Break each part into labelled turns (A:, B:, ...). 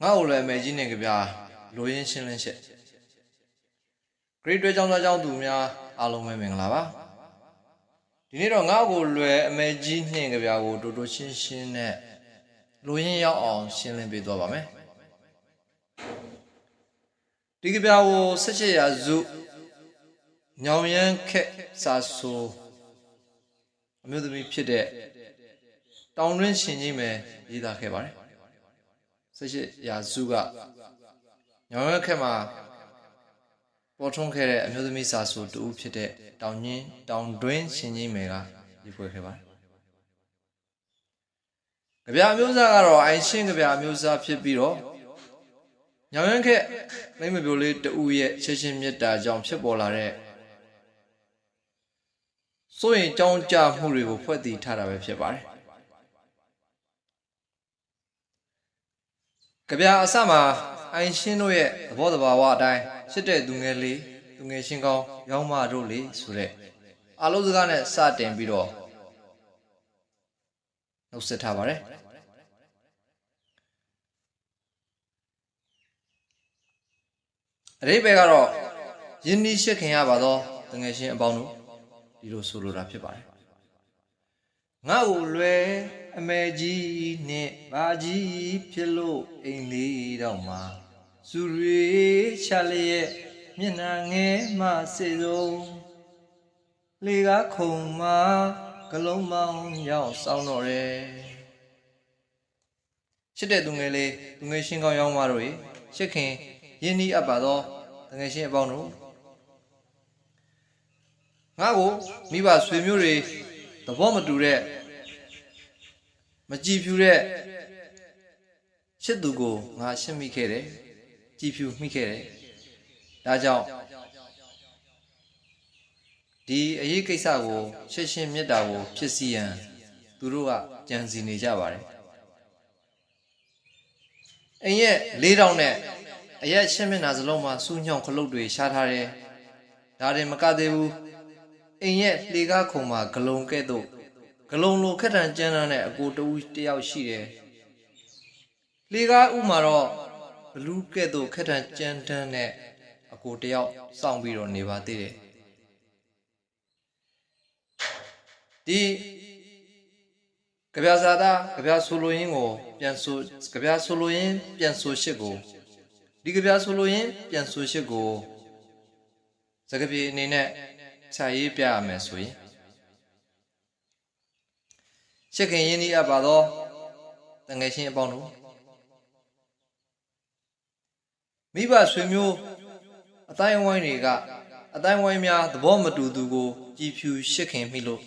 A: ငါ့ကိုလည်းအမေကြီးနေကြဗျာလိုရင်းရှင်းလင်းရှက်ဂရိတ်တွဲကြောင်းသားကြောင်းသူများအားလုံးပဲမင်္ဂလာပါဒီနေ့တော့ငါ့ကိုလွယ်အမေကြီးနှင့်ကြဗျာကိုတိုးတိုးရှင်းရှင်းနဲ့လိုရင်းရောက်အောင်ရှင်းလင်းပေးသွားပါမယ်ဒီကြဗျာကို18ရာစုညောင်ရမ်းခက်စာဆိုအမျိုးသမီးဖြစ်တဲ့တောင်တွင်းရှင်ကြီးမယ်ရေးသားခဲ့ပါတယ်18ရာစုကညောင်ရမ်းခက်မှာပေါ်ထွန်းခဲ့တဲ့အမျိုးသမီးစာဆိုတူဖြစ်တဲ့တောင်တွင်းရှင်ကြီးမယ်ကရေးဖွဲ့ခဲ့ပါတယ်ကြဗျာအမျိုးသားကတော့အိုင်ရှင်းကြဗျာအမျိုးသားဖြစ်ပြီးတော့ညောင်ရမ်းခက်မိမပြိုလေးတူရဲ့ရှင်းရှင်းမြတ်တာကြောင့်ဖြစ်ပေါ်လာတဲ့စိုးရင်ကြောင်းကြမှုတွေကိုဖွဲ့တည်ထားတာပဲဖြစ်ပါတယ်ကြဗျာအစမှာအိုင်ရှင်းတို့ရဲ့သဘောတဘာဝအတိုင်းဖြစ်တဲ့သူငယ်လေးသူငယ်ချင်းကောင်းရောင်းမတို့လေးဆိုတဲ့အလုံးစကားနဲ့စတင်ပြီးတော့နှုတ်ဆက်ထားပါတယ်အဓိပ္ပာယ်ကတော့ယဉ်နီးရှက်ခင်ရပါသောသူငယ်ချင်းအပေါင်းတို့ဒီလိုဆိုလိုတာဖြစ်ပါတယ်ငါ့ကိုလွယ်အမေကြီးနဲ့ဘာကြီးဖြစ်လို့အိမ်လေးတော့မှာစူရီချလျက်မျက်နှာငယ်မှစေဆုံးလေကားခုံမှာကလုံးမောင်းရောက်ဆောင်တော့တယ်ရှစ်တဲ့သူငယ်လေးသူငယ်ချင်းကောင်းရောက်မှတို့ရေရှစ်ခင်ယဉ်နီးအပ်ပါသောသူငယ်ချင်းအပေါင်းတို့ငါ့ကိုမိဘဆွေမျိုးတွေသဘောမတူတဲ့မကြည်ဖြူတဲ့ရှစ်သူကိုငါရှင်းမိခဲ့တယ်ကြည်ဖြူမိခဲ့တယ်ဒါကြောင့်ဒီအရေးကိစ္စကိုရှင်းရှင်းမြတ်တာကိုဖြစ်စီရန်သူတို့ကကြံစီနေကြပါတယ်အိမ်ရဲ့၄တောင်နဲ့အရက်ရှင်းမျက်နှာစလုံးမှာစူးညောင်းခလုတ်တွေရှားထားတယ်ဒါတင်မကသေးဘူးအိမ်ရဲ့လှေကားခုံမှာဂလုံကဲ့သို့ဂလုံလိုခက်တန်ကျန်းတဲ့အကိုတူတယောက်ရှိတယ်လှေကားဥမှာတော့ဘလူးကဲ့သို့ခက်တန်ကျန်းတဲ့အကိုတယောက်စောင့်ပြီးတော့နေပါသေးတယ်ဒီကြဗျာစာသားကြဗျာဆိုလိုရင်းကိုပြန်ဆိုကြဗျာဆိုလိုရင်းပြန်ဆိုရှစ်ကိုဒီကြဗျာဆိုလိုရင်းပြန်ဆိုရှစ်ကိုစကားပြေအနေနဲ့ခြာရေးပြရမယ်ဆိုရင်ရှစ်ခင်ရင်းနှီးအပ်ပါသောတငယ်ချင်းအပေါင်းတို့မိဘဆွေမျိုးအတိုင်းဝိုင်းတွေကအတိုင်းဝိုင်းများသဘောမတူသူကိုကြည်ဖြူရှစ်ခင်မိလို့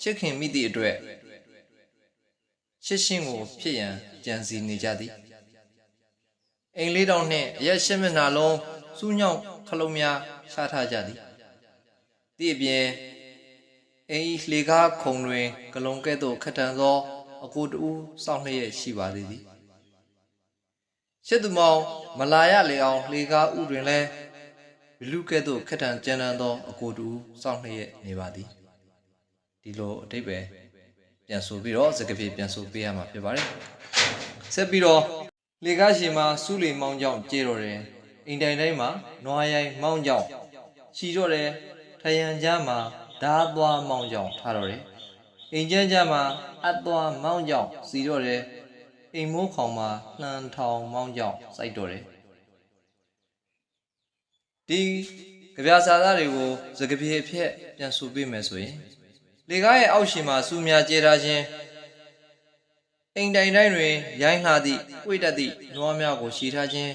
A: ရှစ်ခင်မိသည့်အတွက်ရှစ်ရှင်းကိုဖြစ်ရန်ကြံစီနေကြသည်အိမ်လေးတောင်နှင့်အရက်ရှစ်မျက်နှာလုံးစူးညောင်းခလုံးများရှားထားကြသည်ဒီအပြင်အိမ်လှေကားခုံတွင်ဂလုံကဲ့သို့ခက်တန်သောအကိုတူစောင့်လျက်ရှိပါသေးသည်ရှစ်သူမောင်မလာရလေအောင်လှေကားဥတွင်လဲဘလူးကဲ့သို့ခက်တန်ကြမ်းတမ်းသောအကိုတူစောင့်လျက်နေပါသည်ဒီလိုအဓိပ္ပာယ်ပြန်ဆိုပြီးတော့စကားပြေပြန်ဆိုပေးရမှာဖြစ်ပါတယ်ဆက်ပြီးတော့လှေကားရှည်မှာစူးလီမောင်းကြောင့်ကျေတော့တယ်အိမ်တိုင်တိုင်းမှာနွားရိုင်းမောင်းကြောင့်ရှီတော့တယ်ထရန်ကြားမှာဓားသွားမောင်းကြောင့်ထားတော့တယ်အိမ်ကျန်းကျန်းမှာအသွားမောင်းကြောင့်စီတော့တယ်အိမ်မိုးခေါင်မှာလှန်ထောင်မောင်းကြောင့်စိုက်တော့တယ်ဒီကြဗျာစာသားတွေကိုစကားပြေအဖြစ်ပြန်ဆိုပေးမယ်ဆိုရင်လေကားရဲ့အောက်ရှင်မှာစူးများကျဲထားခြင်းအိမ်တိုင်တိုင်းတွင်ရိုင်းလှသည့်ဝိတတ်သည့်နွားများကိုရှီထားခြင်း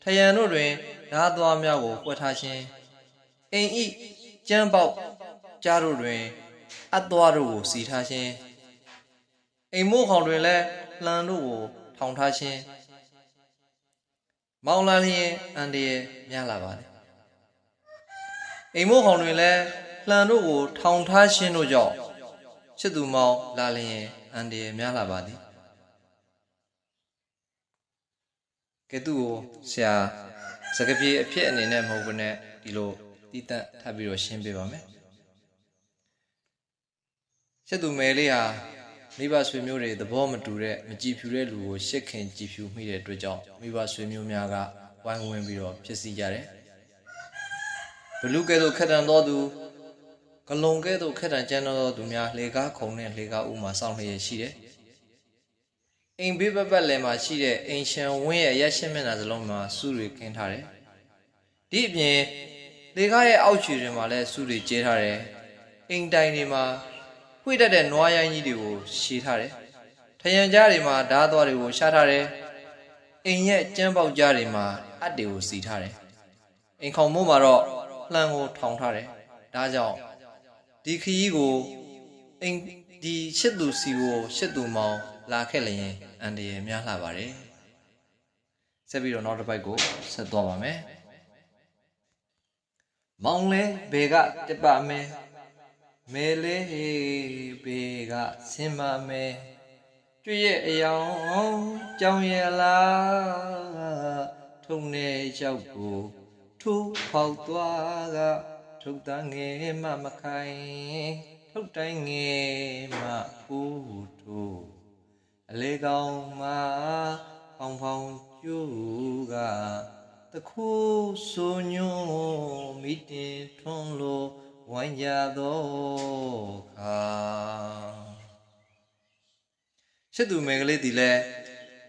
A: ထရန်တို့တွင်ဓားသွားများကိုပွက်ထားခြင်းအိမ်ဤကျန်းပေါက်ကြားတို့တွင်အသွားတို့ကိုစီထားခြင်းအိမ်မိုးခေါင်တွင်လည်းလှန်တို့ကိုထောင်ထားခြင်းမောင်းလာလျင်အန်တရများလာပါသည်အိမ်မိုးခေါင်တွင်လည်းလှန်တို့ကိုထောင်ထားခြင်းတို့ကြောင့်ချစ်သူမောင်းလာလျင်အန်တရများလာပါသည်ကဲသူ့ကိုဆရာစကားပြေအဖြစ်အနေနဲ့မဟုတ်ဘဲနဲ့ဒီလိုတီးတန့်ထပ်ပြီးတော့ရှင်းပေးပါမယ်ရှစ်သူမယ်လေးဟာ မိဘဆွေမျိုးတွေသဘောမတူတဲ့မကြည်ဖြူတဲ့လူကိုရှစ်ခင်ကြည်ဖြူမိတဲ့အတွက်ကြောင့်မိဘဆွေမျိုးများကဝိုင်းဝန်းပြီးတော့ဖြစ်စီကြတယ်ဘလူကဲ့သို့ခက်တန်သောသူကလုံကဲ့သို့ခက်တန်ကျမ်းသောသူများလေကားခုံနဲ့လေကားဥမှာစောင့်လျက်ရှိတယ်အိမ်ဘေးပတ်လည်မှာရှိတဲ့အိမ်ရှံဝင်းရဲ့ရက်ရှင်းမျက်နှာစလုံးမှာစုတွေခင်းထားတယ်ဒီအပြင်လေကားရဲ့အောက်ခြေတွေမှာလည်းစုတွေကျဲထားတယ်အိမ်တိုင်တွေမှာဖွေ့တတ်တဲ့နွားရိုင်းကြီးတွေကိုရှည်ထားတယ်ထရံကြားတွေမှာဓားသွားတွေကိုရှာထားတယ်အိမ်ရဲ့ကျန်းပေါက်ကြားတွေမှာအပ်တွေကိုစီထားတယ်အိမ်ခေါင်မိုးမှာတော့လှန်ကိုထောင်ထားတယ်ဒါကြောင့်ဒီခရီးကိုအိမ်ဒီရှစ်သူစီကိုရှစ်သူမောင်လာခဲ့လျင်အန်တရယ်များလှပါတယ်ဆက်ပြီးတော့နောက်တစ်ပိုက်ကိုဆက်သွားပါမယ်မောင်လဲဘေကတက်ပါမယ်မဲလေးဘေကဆင်းပါမယ်တွေ့ရဲ့အယောင်ကြောင်ရလားထုံနေရောက်ကိုထိုးဖောက်သွားကထုတ်တန်းငယ်မမခိုင်ထုတ်တိုင်းငယ်မပူထိုးအလေကောင်မှာဖောင်ဖောင်ကျူကတခုဆိုညွန်မိတင်ထွန်းလို့ဝိုင်းကြတော့ခါရှစ်သူမေကလေးဒီလဲ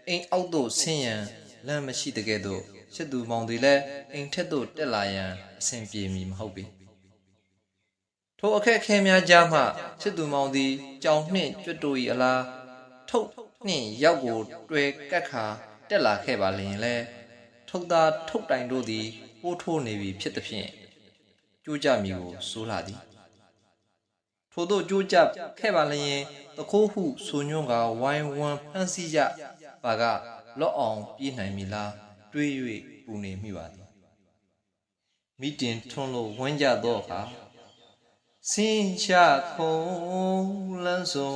A: အိမ်အောက်သို့ဆင်းရန်လမ်းမရှိတကယ်တော့ရှစ်သူမောင်ဒီလဲအိမ်ထက်သို့တက်လာရန်အဆင်ပြေမီမဟုတ်ပေထိုအခက်ခဲများကြားမှရှစ်သူမောင်သည်ကြောင်နှင့်ကျွတ်တို့၏အလားထုတ်နှင့်ရောက်ကိုတွေ့ကက်ခါတက်လာခဲ့ပါလျင်လဲထုတ်သားထုတ်တိုင်တို့သည်ပိုးထိုးနေပြီဖြစ်သဖြင့်ကြိုးကြမီကိုစိုးလာသည်ထို့သောကြိုးကြခဲ့ပါလျင်တခိုးဟုဆိုညွန့်ကဝိုင်းဝန်းဖမ်းဆီးကြပါကလော့အောင်ပြေးနိုင်မည်လားတွေး၍ပူနေမိပါသည်မိတင်ထွန်းလို့ဝန်းကြတော့အခါစင်းချခုံလန်းစုံ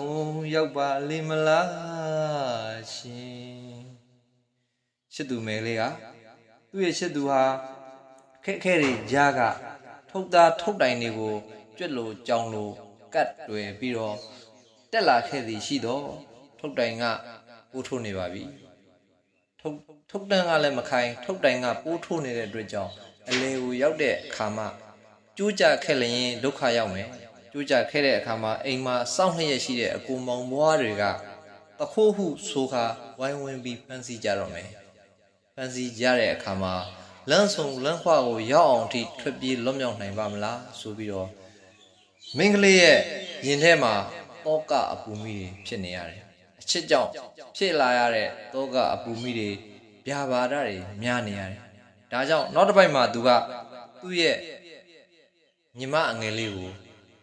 A: ရောက်ပါလိမ့်မလားရှင်ရှစ်သူမဲလေးကသူ့ရဲ့ရှစ်သူဟာခက်ခဲတွေကြားကထုတ်သားထုတ်တိုင်တွေကိုကျွတ်လို့ကြောင်လို့ကတ်တွယ်ပြီးတော့တက်လာခဲ့သည်ရှိတော့ထုတ်တိုင်ကပိုးထိုးနေပါပြီထုတ်တန်းကလည်းမခိုင်ထုတ်တိုင်ကပိုးထိုးနေတဲ့အတွက်ကြောင့်အလေကိုရောက်တဲ့အခါမှာကျိုးကြခဲ့လျင်ဒုက္ခရောက်မယ်ကျိုးကြခဲ့တဲ့အခါမှာအိမ်မှာစောင့်လျက်ရှိတဲ့အကူမောင်ဘွားတွေကတခိုးဟုဆိုခါဝိုင်းဝန်းပြီးဖမ်းဆီးကြတော့မယ်ဖမ်းဆီးကြတဲ့အခါမှာလမ်းဆောင်လမ်းခွကိုရောက်အောင်ထိထွက်ပြေးလွတ်မြောက်နိုင်ပါမလားဆိုပြီးတော့မင်းကလေးရဲ့ရင်ထဲမှာတောကအပူမိတွေဖြစ်နေရတယ်အချစ်ကြောင့်ဖြစ်လာရတဲ့တောကအပူမိတွေဗျာပါဒတွေများနေရတယ်ဒါကြောင့်နောက်တစ်ပိုက်မှာသူကသူ့ရဲ့ညီမအငယ်လေးကို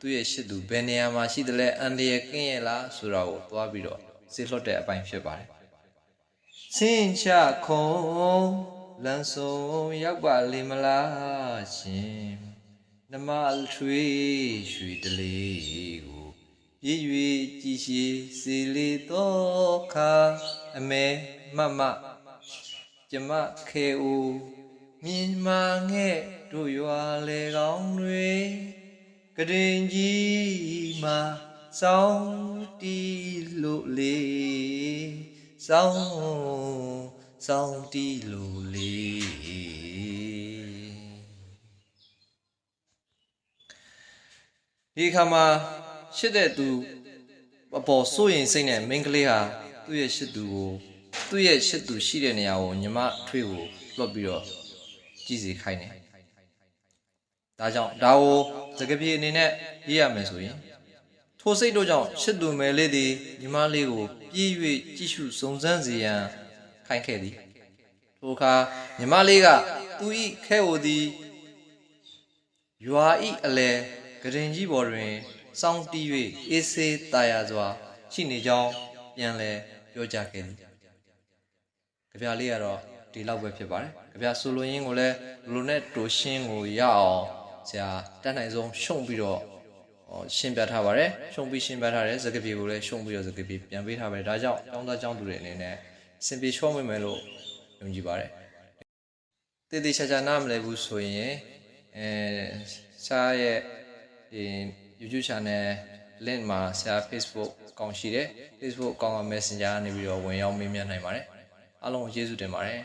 A: သူ့ရဲ့ရှစ်သူဘယ်နေရာမှာရှိတယ်လဲအန်တရကင်းရဲ့လားဆိုတာကိုသွားပြီးတော့စေလွှတ်တဲ့အပိုင်းဖြစ်ပါတယ်စင်းချခုံလန်းစုံရောက်ပါလိမ့်မလားရှင်နမထွေးရွှေတလေးကိုပြည့်၍ကြည်ရှိစီလေတော့ခါအမေမမကျမခေဦးမြင်မာငဲ့တို့ရွာလေကောင်းတွေကရင်ကြီးမှာစောင်းတီလို့လေစောင်းတီလို့လေဒီခါမှာရှစ်တဲ့သူအပေါ်စိုးရင်စိတ်နဲ့မိန်းကလေးဟာသူ့ရဲ့ရှစ်သူကိုသူ့ရဲ့ရှစ်သူရှိတဲ့နေရာကိုညီမထွေးကိုလွှတ်ပြီးတော့ကြည့်စီခိုင်းတယ်ဒါကြောင့်ဒါကိုစကားပြေအနေနဲ့ရေးရမယ်ဆိုရင်ထိုစိတ်တို့ကြောင့်ရှစ်သူမယ်လေးသည်ညီမလေးကိုပြေး၍ကြည့်ရှုစုံစမ်းစေရန်ခိုင်းခဲ့သည်ထိုအခါညီမလေးကသူ၏ခဲဟိုသည်ရွာ၏အလဲကရင်ကြီးပေါ်တွင်စောင်းတီး၍အေးဆေးတာယာစွာရှိနေကြောင်းပြန်လဲပြောကြခဲ့သည်ကြပြလေးကတော့ဒီလောက်ပဲဖြစ်ပါတယ်ကြပြဆိုလိုရင်းကိုလည်းလူနဲ့တိုရှင်းကိုရအောင်ဆရာတတ်နိုင်ဆုံးရှုံပြီးတော့ရှင်းပြထားပါတယ်ရှုံပြီးရှင်းပြထားတယ်စကားပြေကိုလည်းရှုံပြီးတော့စကားပြေပြန်ပေးထားပါတယ်ဒါကြောင့်ကျောင်းသားကျောင်းသူတွေအနေနဲ့စင်ပြေချောမိမယ်လို့ယုံကြည်ပါတယ်တည်တည်ချာချာနားမလည်ဘူးဆိုရင်စာရဲ့ဒီ YouTube channel link မှာဆရာ Facebook အကောင့်ရှိတယ် Facebook အကောင့်က Messenger ကနေပြီးတော့ဝင်ရောက်မေးမြန်းနိုင်ပါတယ်အားလုံးကိုကျေးဇူးတင်ပါတယ်